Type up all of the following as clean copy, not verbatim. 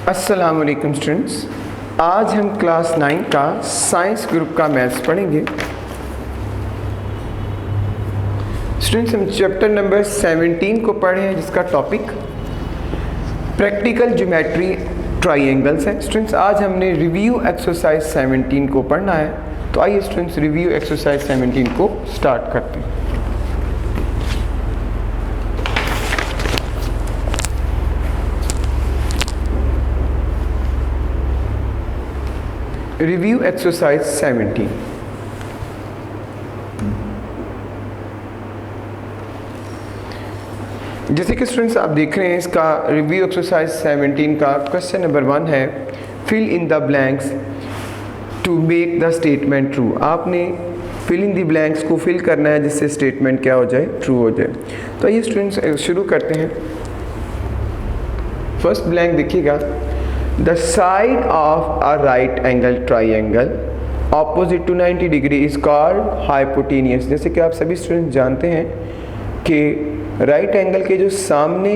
अस्सलाम वालेकुम स्टूडेंट्स, आज हम क्लास 9 का साइंस ग्रुप का मैथ्स पढ़ेंगे। स्टूडेंट्स, हम चैप्टर नंबर 17 को पढ़े हैं जिसका टॉपिक प्रैक्टिकल ज्योमेट्री ट्राइंगल्स है। स्टूडेंट्स, आज हमने रिव्यू एक्सरसाइज 17 को पढ़ना है, तो आइए स्टूडेंट्स रिव्यू एक्सरसाइज 17 को स्टार्ट करते हैं। Review exercise 17। जैसे कि स्टूडेंट्स आप देख रहे हैं, इसका रिव्यू एक्सरसाइज 17 का क्वेश्चन नंबर 1 है fill in the blanks to make the statement true. आपने फिल इन द ब्लैंक्स को फिल करना है जिससे स्टेटमेंट क्या हो जाए, ट्रू हो जाए। तो ये स्टूडेंट्स शुरू करते हैं। फर्स्ट ब्लैंक देखिएगा, The side of a right angle triangle opposite to 90 degree is called hypotenuse। जैसे कि आप सभी स्टूडेंट जानते हैं कि राइट एंगल के जो सामने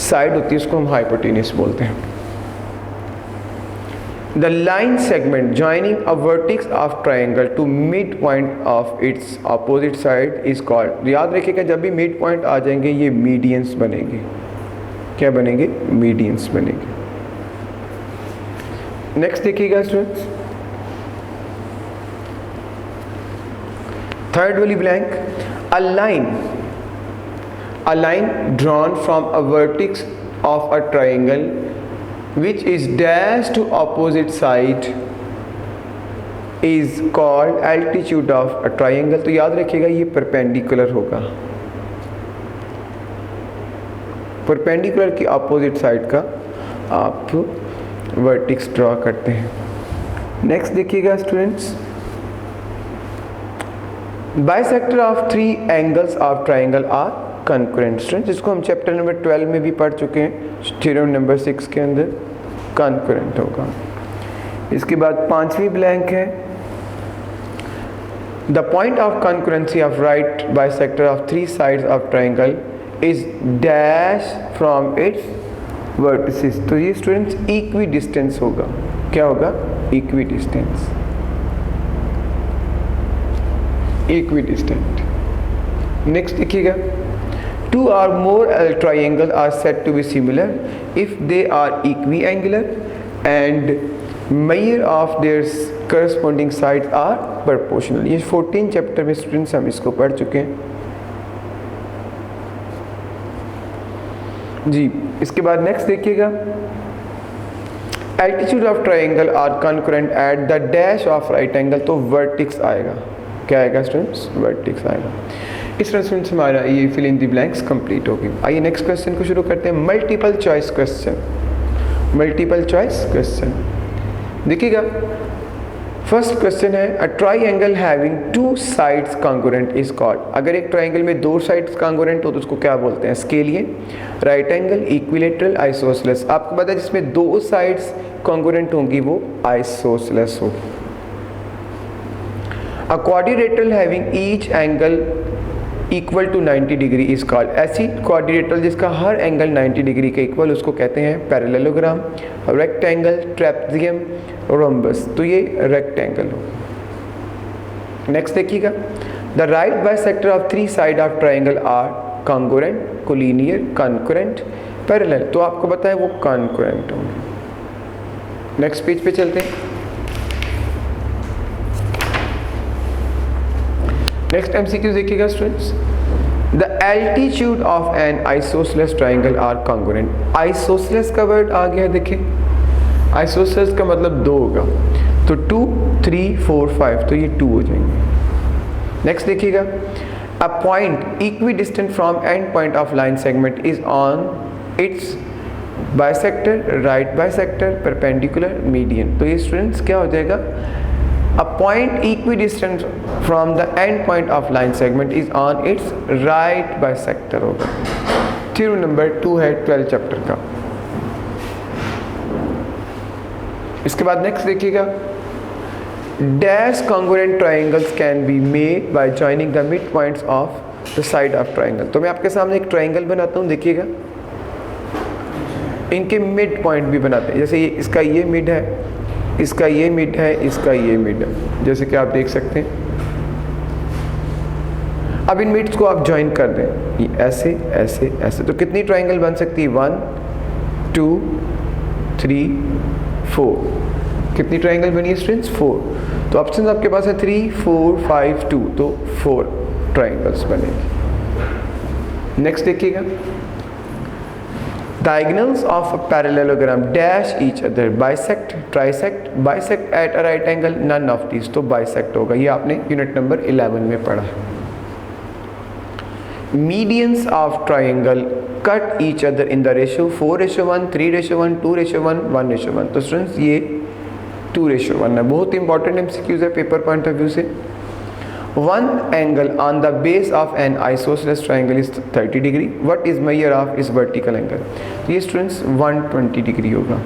साइड होती है उसको हम हाइपोटेन्यूस बोलते हैं। The line segment joining a vertex of triangle to midpoint of its opposite side is called। याद रखिएगा, जब भी मिड पॉइंट आ जाएंगे ये मीडियंस बनेंगे। क्या बनेंगे? मीडियंस बनेंगे। नेक्स्ट देखिएगा स्टूडेंट्स, थर्ड वाली blank, a line drawn from a vertex of a triangle which is dash to opposite side is called altitude of a triangle. तो याद रखिएगा ये परपेंडिकुलर होगा, परपेंडिकुलर की ऑपोजिट साइड का आप वर्टेक्स ड्रॉ करते हैं। नेक्स्ट देखिएगा students, bisector of 3 angles of triangle are concurrent. Students, जिसको हम चैप्टर नंबर 12 में भी पढ़ चुके हैं, थ्योरम नंबर 6 के अंदर कॉन्करेंट होगा। इसके बाद 5वीं ब्लैंक है, the point of concurrency of right bisector of 3 sides of triangle is dash from its vertices. तो ये स्टूडेंट्स इक्वी डिस्टेंस होगा। क्या होगा? Equi distance, equi distant. Next देखिएगा, 2 or more triangle are said to be similar if they are equiangular and measure of their corresponding sides are proportional। ये 14 chapter में students हम इसको पढ़ चुके हैं जी। इसके बाद नेक्स्ट देखिएगा, altitude of triangle are concurrent at the dash of right angle. तो वर्टेक्स आएगा। क्या आएगा स्टूडेंट्स? वर्टेक्स आएगा। इस तरह स्टूडेंट्स हमारा ये fill in the blanks complete होगी। आइए नेक्स्ट क्वेश्चन को शुरू करते हैं। Multiple choice question, multiple choice question देखिएगा। फर्स्ट क्वेश्चन है, a triangle having 2 sides congruent is called. अगर एक ट्राइंगल में 2 साइड्स कॉन्ग्रुएंट हो तो उसको क्या बोलते हैं? Scalene, right angle, equilateral, isosceles. आपको पता है जिसमें 2 साइड्स कॉन्ग्रुएंट होंगी वो आइसोसेलेस होगी। A quadrilateral having each angle equal to 90 degree is called. ऐसी क्वाड्रिलेटरल जिसका हर एंगल 90 डिग्री के इक्वल, उसको कहते हैं पैरेललोग्राम, रेक्टेंगल, ट्रेपेजियम, रोम्बस। तो ये रेक्टेंगल हो। नेक्स्ट देखिएगा, the right bisector of 3 side of triangle are congruent, collinear, concurrent, parallel. तो आपको पता है वो कॉन्करेंट होंगे। नेक्स्ट पेज पे चलते हैं। नेक्स्ट एमसीक्यू देखिएगा students, the altitude of an isosceles triangle are congruent. Isosceles का वर्ड आ गया, देखिए आइसोसेलेस का मतलब 2 होगा, तो 2, 3, 4, 5, तो ये 2 हो जाएंगे। नेक्स्ट देखिएगा, a point equi distant from and point of line segment is on it's bisector, right bisector, perpendicular, median. तो ये स्टूडेंट्स क्या हो जाएगा? A point equidistant from the end point of line segment is on its right bisector होगा। Theorem number 2 है 12 chapter का। इसके बाद नेक्स्ट देखिएगा, dash congruent triangles can be made by joining the mid points of the side of triangle. तो मैं आपके सामने एक ट्राइंगल बनाता हूँ, देखिएगा इनके मिड पॉइंट भी बनाते हैं, जैसे ये इसका ये मिड है, इसका ये मिड है, इसका ये मिड है, जैसे कि आप देख सकते हैं। अब इन मिड्स को आप ज्वाइन कर दें, ये ऐसे ऐसे ऐसे, तो कितनी ट्राइंगल बन सकती है? 1 2 3 4। कितनी ट्राइंगल बनी है स्टूडेंट्स? 4। तो ऑप्शन आपके पास है 3 4 5 2, तो 4 ट्राइंगल्स बनेंगे। नेक्स्ट देखिएगा, diagonals of a parallelogram dash each other, bisect, trisect, bisect at a right angle, none of these, तो बाइसेक्ट होगा। ये आपने यूनिट नंबर 11 में पढ़ा है। Medians of triangle cut each other in the ratio 4:1, 3:1, 2:1, 1:1, तो स्टूडेंट्स ये 2:1 है। बहुत इंपॉर्टेंट एमसीक्यूज है पेपर पॉइंट ऑफ व्यू से। One angle on the base of an isosceles triangle is 30 degree, what is measure of इस vertical angle? तो ये students 120 degree होगा।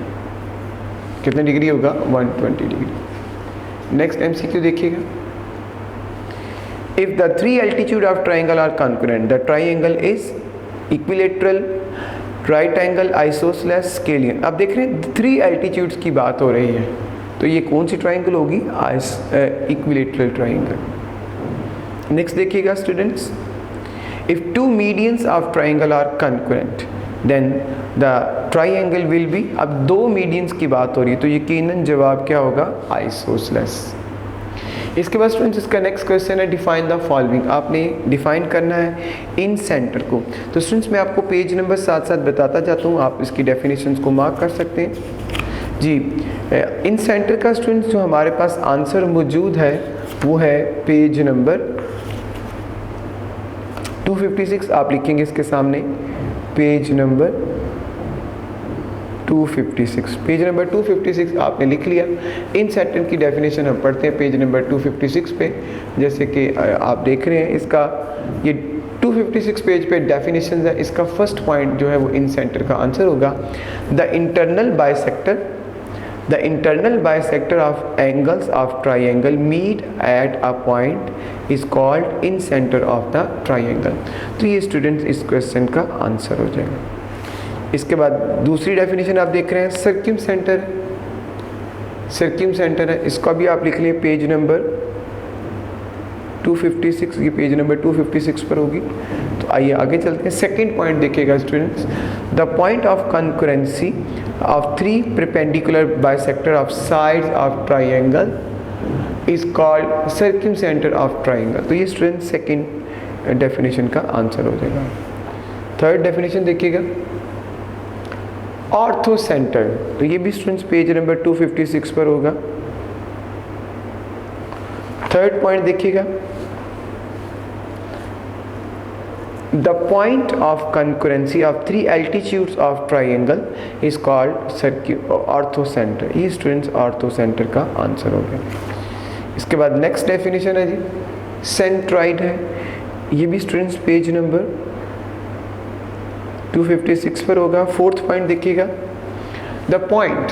कितने डिग्री होगा? 120 डिग्री। नेक्स्ट एमसीक्यू देखिएगा, if the 3 altitude of triangle are concurrent, the triangle is equilateral, right angle, isosceles, scalene. अब देख रहे हैं 3 एल्टीट्यूड्स की बात हो रही है, तो ये कौन सी ट्राइंगल होगी? Equilateral triangle. नेक्स्ट देखिएगा students, if 2 medians of triangle are concurrent then the triangle will be, अब 2 मीडियंस की बात हो रही है तो यकीनन जवाब क्या होगा? आइसोसेलेस। इसके बाद स्टूडेंट्स इसका नेक्स्ट क्वेश्चन है, डिफाइन द फॉलोइंग। आपने डिफाइन करना है इन सेंटर को। तो स्टूडेंट्स मैं आपको पेज नंबर साथ साथ बताता जाता हूँ, आप इसकी डेफिनेशंस को मार्क कर सकते हैं जी। इन सेंटर का स्टूडेंट्स जो हमारे पास आंसर मौजूद है वो है पेज नंबर 256। आप लिखेंगे इसके सामने पेज नंबर 256, पेज नंबर 256 आपने लिख लिया। इन सेंटर की डेफिनेशन हम पढ़ते हैं पेज नंबर 256 पे, जैसे कि आप देख रहे हैं इसका ये 256 पेज पे डेफिनेशन है। इसका फर्स्ट पॉइंट जो है वो इन सेंटर का आंसर होगा। The internal bisector of angles of triangle meet at a point is called incentre of the triangle. तो ये स्टूडेंट्स इस क्वेश्चन का आंसर हो जाएगा। इसके बाद दूसरी डेफिनेशन आप देख रहे हैं सर्किम सेंटर है, इसका भी आप लिख लें पेज नंबर 256, ये पेज नंबर 256 पर होगी। तो आइए आगे चलते हैं। सेकंड पॉइंट देखिएगा students, the point of concurrency of 3 perpendicular bisector of sides of triangle is called circumcentre of triangle. तो ये स्टूडेंट सेकंड डेफिनेशन का आंसर हो जाएगा। थर्ड डेफिनेशन देखिएगा, ऑर्थो सेंटर, तो ये भी स्टूडेंट्स पेज नंबर 256 पर होगा। थर्ड पॉइंट देखिएगा, the point of concurrency of 3 altitudes of triangle is called orthocentre. ये स्टूडेंट्स ऑर्थो सेंटर का आंसर हो गया। इसके बाद नेक्स्ट डेफिनेशन है जी सेंट्रॉइड है, ये भी स्टूडेंट्स पेज नंबर 256 पर होगा। फोर्थ पॉइंट देखिएगा, the point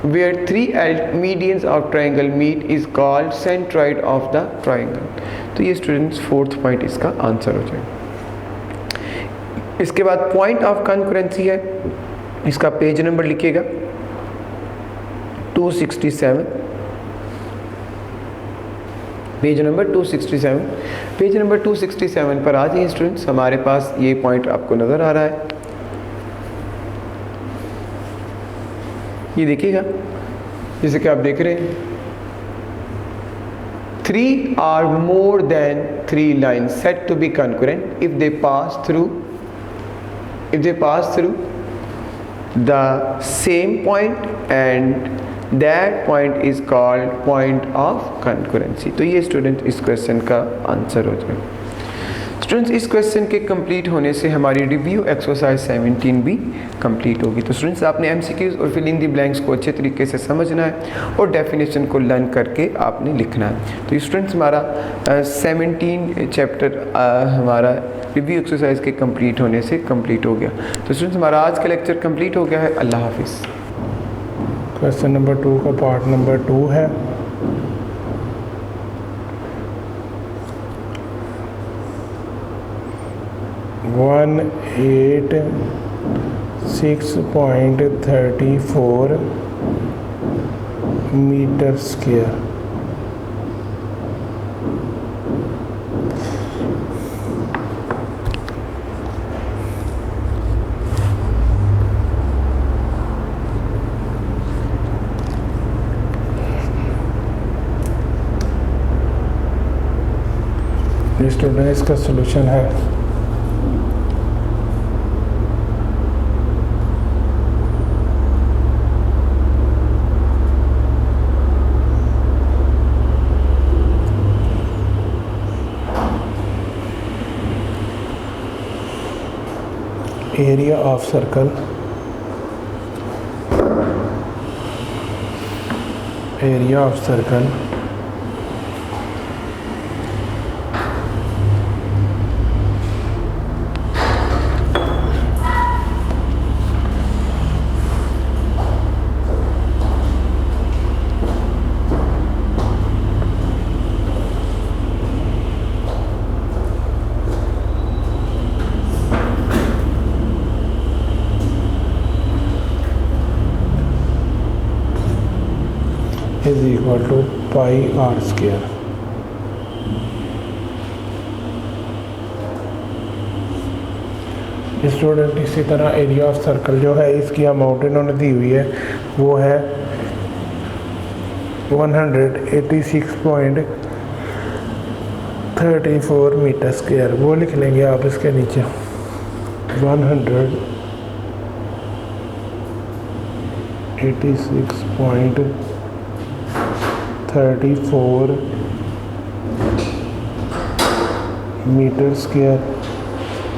where 3 medians of triangle meet is called centroid of the triangle। तो ये स्टूडेंट्स फोर्थ पॉइंट इसका आंसर हो जाएगा। इसके बाद पॉइंट ऑफ कॉन्करेंसी है, इसका पेज नंबर लिखिएगा 267, पेज नंबर 267। पेज नंबर 267 पर आ जाइए स्टूडेंट्स, हमारे पास ये पॉइंट आपको नज़र आ रहा है, ये देखिएगा जैसे कि आप देख रहे हैं 3 are more than 3 lines said to be concurrent if they pass through the same point and that point is called point of concurrency। तो ये स्टूडेंट इस क्वेश्चन का आंसर हो जाएगा। स्टूडेंट्स इस क्वेश्चन के कंप्लीट होने से हमारी रिव्यू एक्सरसाइज 17 भी कंप्लीट होगी। तो स्टूडेंट्स आपने एमसीक्यूज और फिल इन दी ब्लैंक्स को अच्छे तरीके से समझना है और डेफिनेशन को लर्न करके आपने लिखना है। तो स्टूडेंट्स हमारा 17 चैप्टर हमारा रिव्यू एक्सरसाइज के कंप्लीट होने से कंप्लीट हो गया। तो स्टूडेंट्स हमारा आज का लेक्चर कंप्लीट हो गया है। अल्लाह हाफिज़। क्वेश्चन नंबर 2 का पार्ट नंबर 2 है। 6.34 मीटर स्क्वायर। स्टूडेंट इसका सलूशन है area of circle is equal to pi r square. Student इसी तरह एरिया ऑफ सर्कल जो है इसकी अमाउंट इन्होंने दी हुई है वो है 186.34 मीटर स्क्वायर। वो लिख लेंगे आप इसके नीचे 186.34 metre square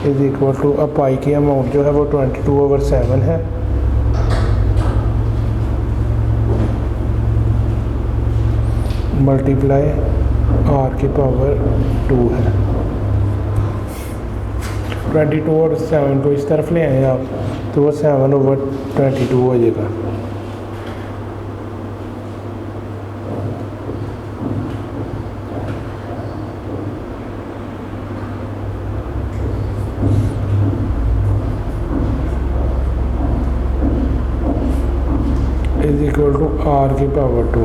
is equal to अब पाई की अमाउंट जो है वो 22/7 है। मल्टीप्लाई आर की पावर 2 है। 22 और 7 को इस तरफ ले आए आप तो वो 7/22 हो जाएगा। इज इक्वल टू आर की पावर 2।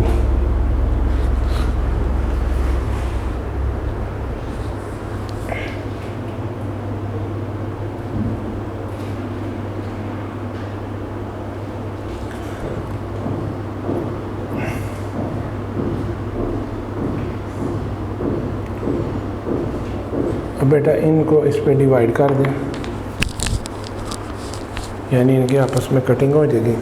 अब बेटा इनको इस पे डिवाइड कर दें यानी इनके आपस में कटिंग हो जाएगी।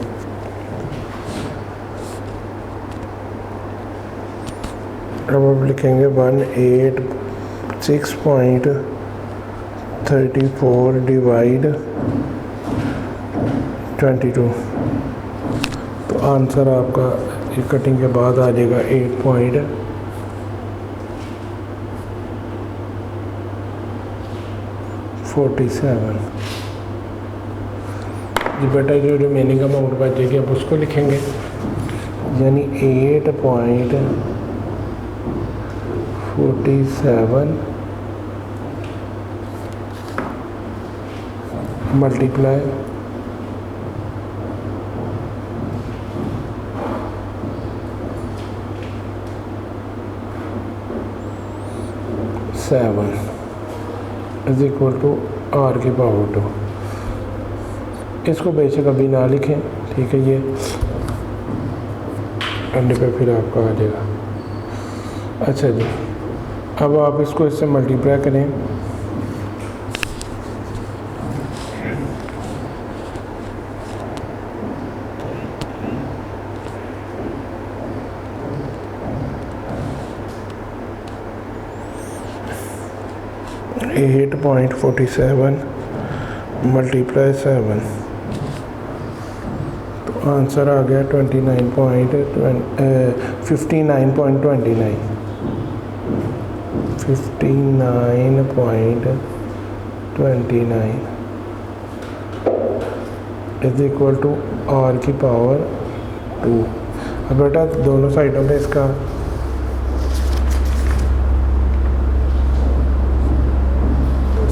अब आप लिखेंगे 186.34 डिवाइड 22 तो आंसर आपका ये कटिंग के बाद आ जाएगा 8.47। जी बेटा जो रिमेनिंग अमाउंट बचेगी अब उसको लिखेंगे यानी 8.47 multiply 7 is equal to r की पावर 2। इसको बेशक अभी ना लिखें, ठीक है। ये अंडे पे फिर आपका आ जाएगा। अच्छा जी, अब आप इसको इससे मल्टीप्लाई करें। एट 8.47 मल्टीप्लाई 7 तो आंसर आ गया 59.29 इज इक्वल टू आर की पावर 2। अब बेटा दोनों साइडों में इसका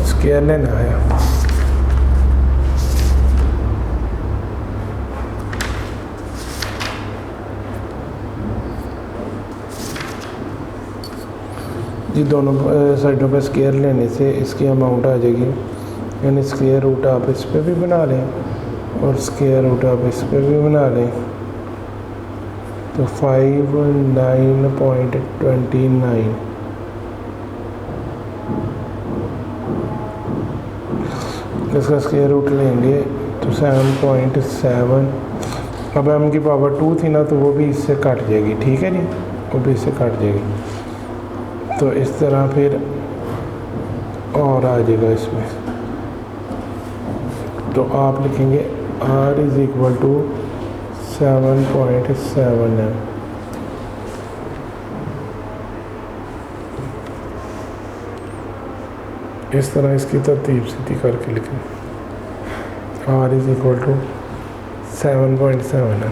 स्क्वायर लेना है। जी दोनों साइडों पर स्क्वायर लेने से इसकी अमाउंट आ जाएगी, यानी स्क्वायर रूट आप इस पर भी बना लें और स्क्वायर रूट आप इस पर भी बना लें, तो 59.29 इसका स्क्वायर रूट लेंगे तो 7.7। अब m की पावर 2 थी ना, तो वो भी इससे कट जाएगी, ठीक है जी, वो भी इससे कट जाएगी। तो इस तरह फिर और आ जाएगा इसमें, तो आप लिखेंगे r is equal to 7.7 m। इस तरह इसकी तरतीब सीधी करके लिखें, r इज़ इक्वल टू 7.7 है।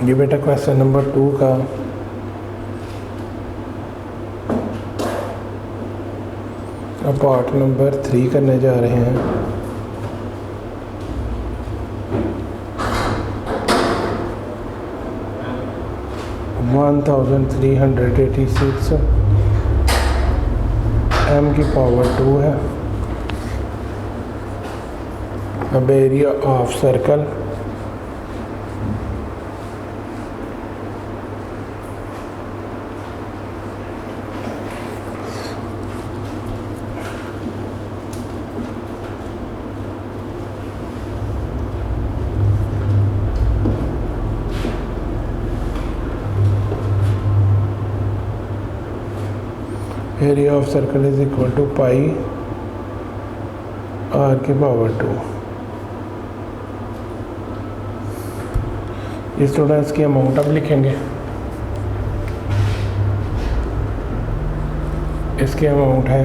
ये बेटा क्वेश्चन नंबर 2 का अब पार्ट नंबर 3 करने जा रहे हैं। (1386) m की पावर 2 है। अब area of circle area of circle is equal to pi r की पावर 2। इस थोड़ा इसकी अमाउंट अब लिखेंगे। इसकी अमाउंट है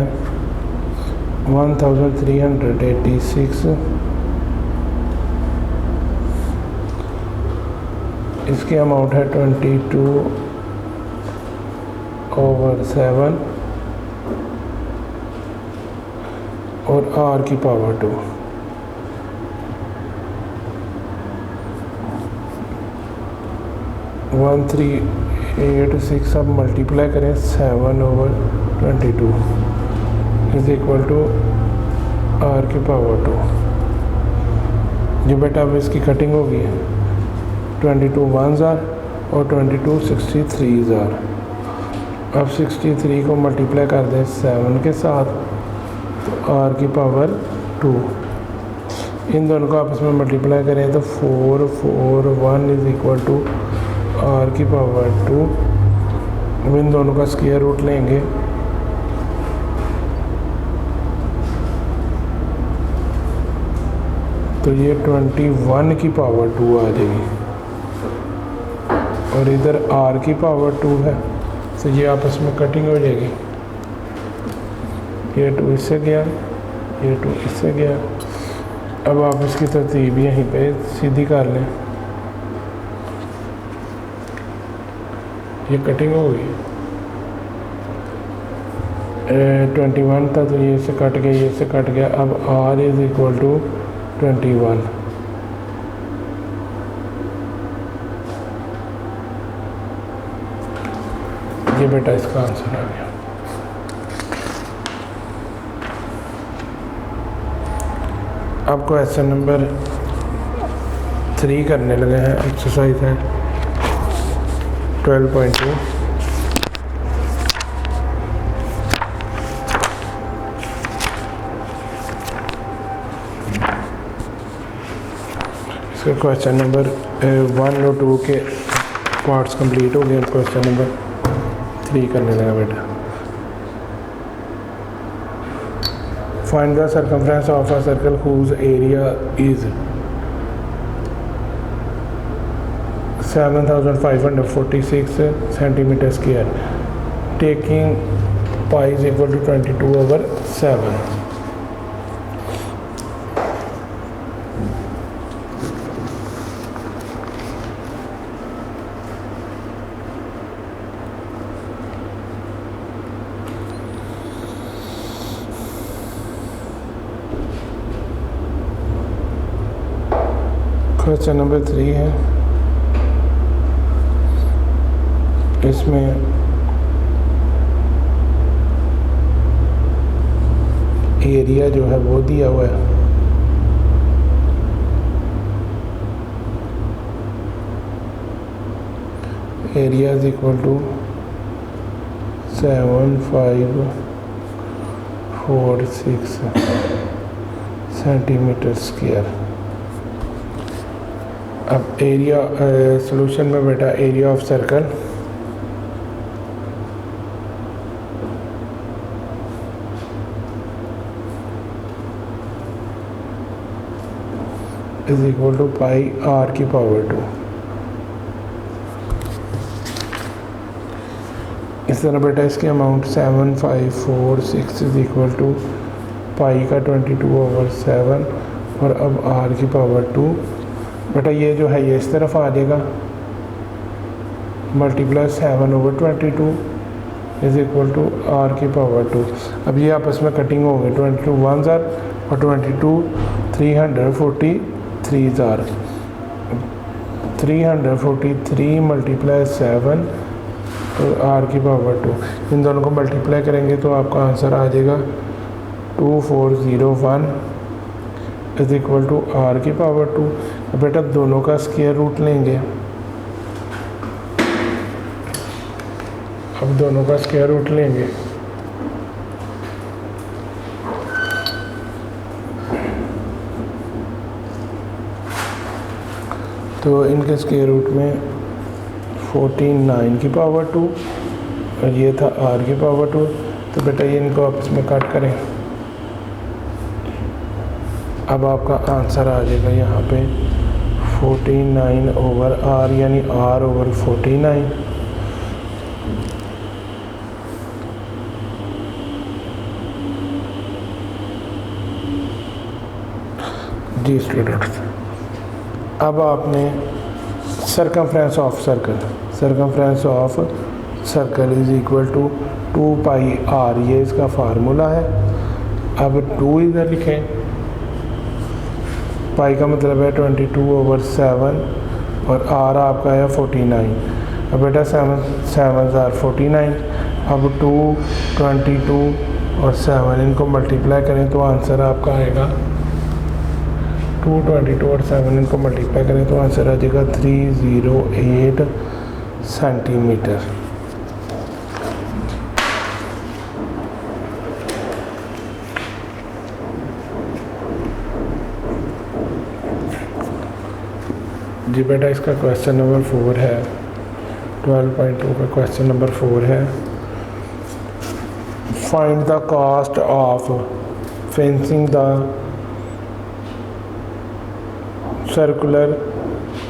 1386। इसकी अमाउंट है 22/7 और r की पावर 2। वन 386 अब मल्टीप्लाई करें 7/22 इज इक्वल टू r की पावर 2। जी बेटा अब इसकी कटिंग होगी 22 1s are और 22 63s are। अब 63 को मल्टीप्लाई कर दें 7 के साथ, तो r की पावर 2। इन दोनों को आपस में मल्टीप्लाई करें तो 4 4 1 इज इक्वल टू r की पावर 2। अब इन दोनों का स्क्वायर रूट लेंगे तो ये 21 की पावर 2 आ जाएगी और इधर r की पावर 2 है, तो ये आपस में कटिंग हो जाएगी। ये 2 इससे गया, ये 2 इससे गया। अब आप इसकी तरतीब यहीं पे सीधी कर लें, ये कटिंग हो गई 21 था, तो ये से कट गया, ये से कट गया। अब r इज इक्वल टू 21। ये बेटा इसका आंसर आ गया। अब क्वेश्चन नंबर 3 करने लगे हैं। एक्सरसाइज है 12.2। इसका क्वेश्चन नंबर 1 और 2 के पार्ट्स कंप्लीट हो गए। क्वेश्चन नंबर 3 करने लगा बेटा। Find the circumference of a circle whose area is 7546 centimetre square taking pi is equal to 22/7। Question number 3 है, इसमें एरिया जो है वो दिया हुआ है। Area is equal to 7546 centimetre square. अब एरिया सॉल्यूशन में बेटा area of circle is equal to pi r की पावर 2। इस तरह बेटा इसकी amount 7546 is equal to pi का 22/7 और अब आर की पावर 2। बेटा ये जो है ये इस तरफ आ जाएगा, multiply 7/22 is equal to r की पावर 2। अब ये आपस में कटिंग होंगे, 22 1 जार और 22 343 जार। 343 मल्टीप्लाई 7 और आर की पावर 2, इन दोनों को मल्टीप्लाई करेंगे तो आपका आंसर आ जाएगा 2401 इज इक्वल टू आर की पावर 2। बेटा दोनों का स्क्वायर रूट लेंगे। अब दोनों का स्क्वायर रूट लेंगे तो इनके स्क्वायर रूट में 49 की पावर 2 और ये था आर की पावर 2। तो बेटा ये इनको आपस में कट करें, अब आपका आंसर आ जाएगा यहाँ पे 49/r यानी r/49। जी स्टूडेंट्स, अब आपने circumference of circle is equal to 2 pi r, ये इसका फार्मूला है। अब 2 इधर लिखें, पाई का मतलब है 22/7 और r आपका है 49। अब बेटा 7 are 49। अब 2, 22 और 7 इनको मल्टीप्लाई करें तो आंसर आपका आएगा 2, 22 और 7 इनको मल्टीप्लाई करें तो आंसर आ जाएगा 308 सेंटीमीटर। जी बेटा इसका क्वेश्चन नंबर 4 है, 12.2 का क्वेश्चन नंबर 4 है। Find the cost of fencing the circular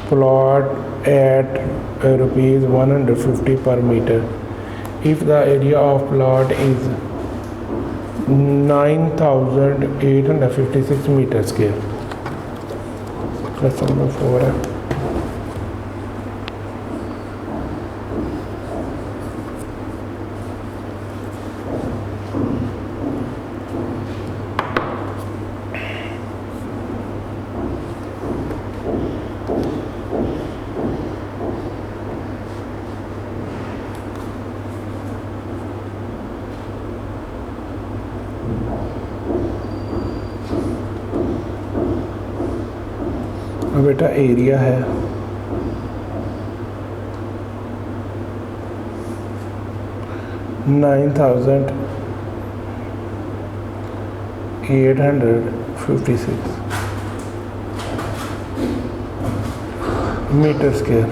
plot at ₹150 per meter if the area of plot is 9856 meter square। Question number 4 है। बेटा एरिया है 9856 मीटर स्क्वायर।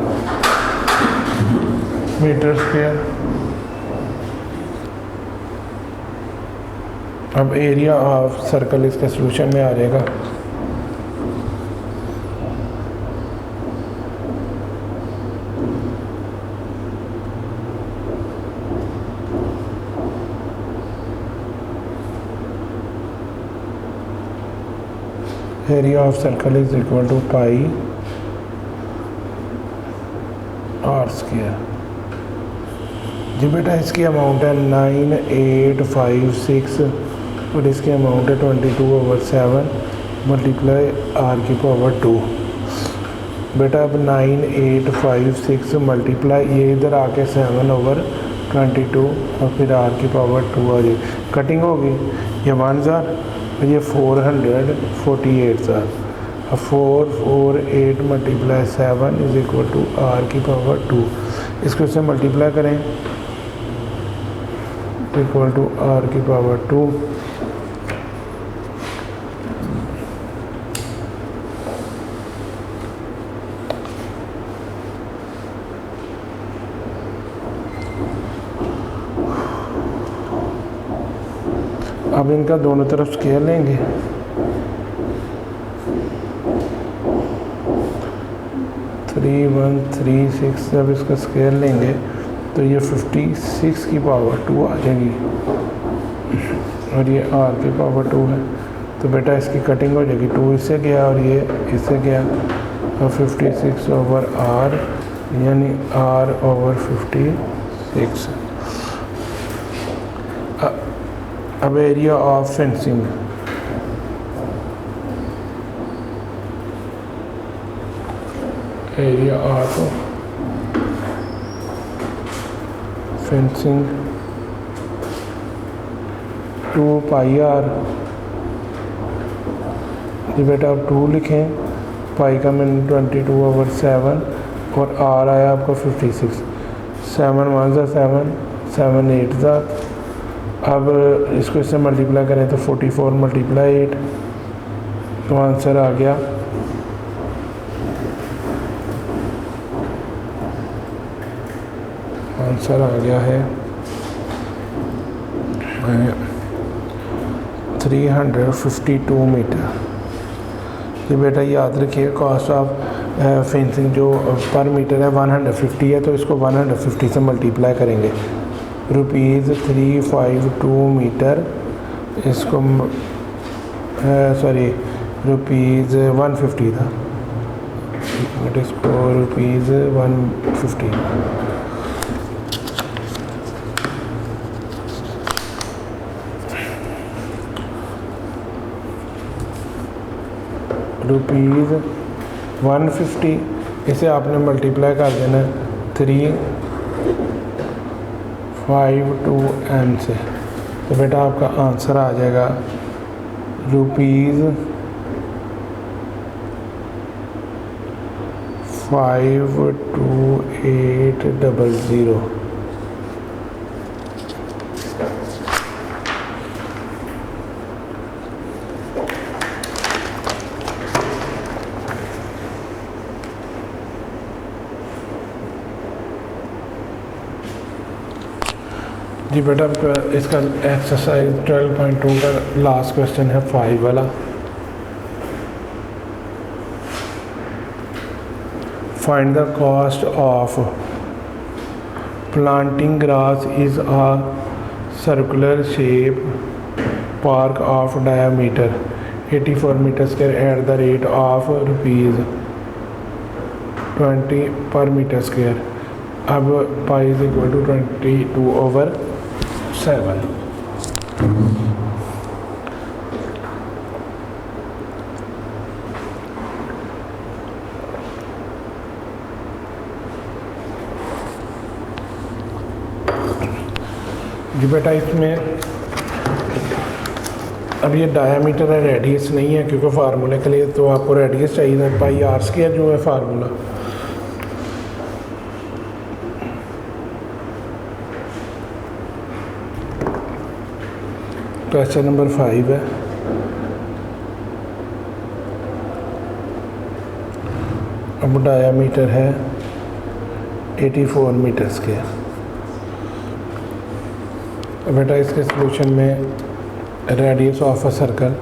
अब एरिया ऑफ सर्कल इसके solution में आ जाएगा। Area of circle is equal to pi r square. जी बेटा इसकी अमाउंट है 9856 और इसकी अमाउंट है 22/7 मल्टीप्लाई आर की पावर 2। बेटा अब 9856 मल्टीप्लाई ये इधर आके 7/22 और फिर r की पावर 2 आ जाएगी, कटिंग होगी, ये 1000 और ये 448,000। अब 448 multiply 7 is equal to r की पावर 2, इसको इससे मल्टीप्लाई करें इक्वल टू r की पावर 2। अब इनका दोनों तरफ स्केयर लेंगे, थ्री 1 3 6, जब इसका स्केयर लेंगे तो ये 56 की पावर 2 आ जाएगी और ये r की पावर 2 है। तो बेटा इसकी कटिंग हो जाएगी, 2 इससे गया और ये इससे गया, और 56/r यानी r/56। अब area of fencing, area of fencing 2πr। जी बेटा आप 2 लिखें, पाई का मैंने 22/7 और r आया आपका 56, 7 1 7 7 8 ज़ा। अब इसको इससे मल्टीप्लाई करें तो 44 मल्टीप्लाई 8, तो आंसर आ गया है 352 मीटर। ये बेटा याद रखिए कॉस्ट ऑफ फेंसिंग जो पर मीटर है 150 है, तो इसको 150 से मल्टीप्लाई करेंगे, ₹352 मीटर, इसको सॉरी ₹150 था, इसको ₹150। ₹150, इसे आपने मल्टीप्लाई कर देना 352m से, तो बेटा आपका आंसर आ जाएगा ₹52800। जी बेटा इसका एक्सरसाइज 12.2 का लास्ट क्वेश्चन है 5 वाला। Find the cost of planting grass is a circular shape park of diameter 84 metre square at the rate of ₹20 per metre square. अब पाई इज इक्वल टू 22/7। जी बेटा इसमें अब ये डायामीटर है, रेडियस नहीं है, क्योंकि फार्मूले के लिए तो आपको रेडियस चाहिए, पाई r स्क्वायर जो है फार्मूला। क्वेश्चन नंबर 5 है। अब डायामीटर है 84 मीटर स्क्वायर। बेटा इसके सॉल्यूशन में radius of a circle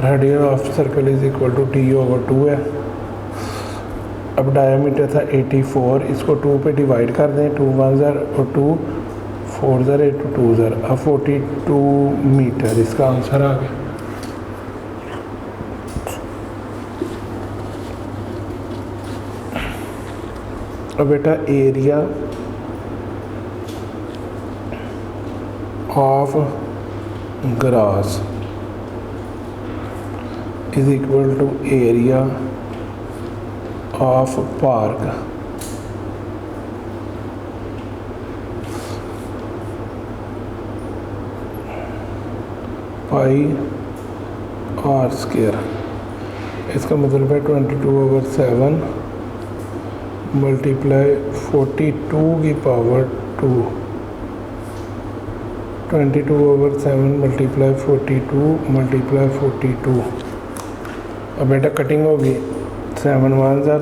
radius of circle is equal to t/2 है। अब डायमीटर था 84, इसको 2 पे डिवाइड कर दें, 2 1 और 2 4 8 2 अब 42 मीटर इसका आंसर आ गया। अब बेटा area of grass is equal to area of park. Pi r square, इसका मतलब है 22/7 मल्टीप्लाई 42 की पावर 2, 22/7 मल्टीप्लाई 42 मल्टीप्लाई 42। अब बेटा कटिंग होगी 7 1 ज़र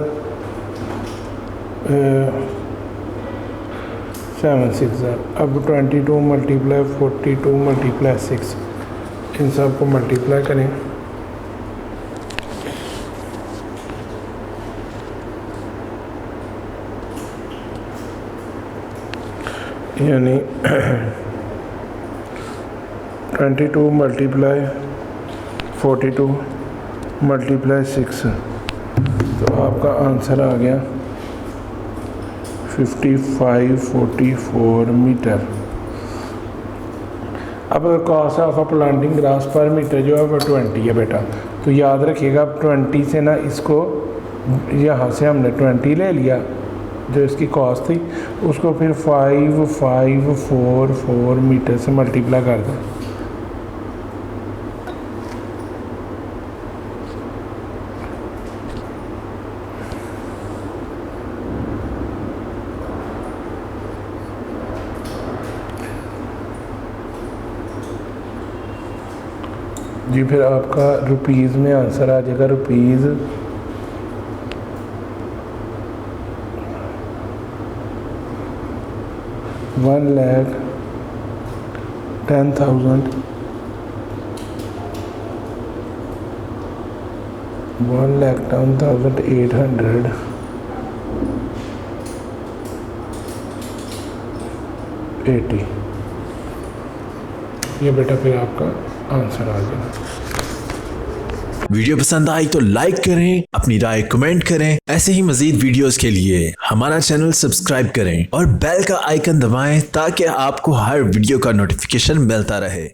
7 6 ज़र। अब 22 मल्टीप्लाई 42 मल्टीप्लाई 6, इन सब को मल्टीप्लाई करें यानी 22 मल्टीप्लाई 42 मल्टीप्लाई 6, तो आपका आंसर आ गया 5544 मीटर। अब cost of a planting grass पर मीटर जो है वो 20 है बेटा, तो याद रखिएगा 20 से ना इसको यहाँ से हमने 20 ले लिया जो इसकी कॉस्ट थी, उसको फिर 5544 मीटर से मल्टीप्लाई कर दें। जी फिर आपका रुपीज़ में आंसर आ जाएगा रुपीज़ 1,10,000 1,10,880। ये बेटा फिर आपका आंसर आ जाएगा। वीडियो पसंद आई तो लाइक करें, अपनी राय कमेंट करें। ऐसे ही मजीद वीडियोस के लिए हमारा चैनल सब्सक्राइब करें और बेल का आइकन दबाएं ताकि आपको हर वीडियो का नोटिफिकेशन मिलता रहे।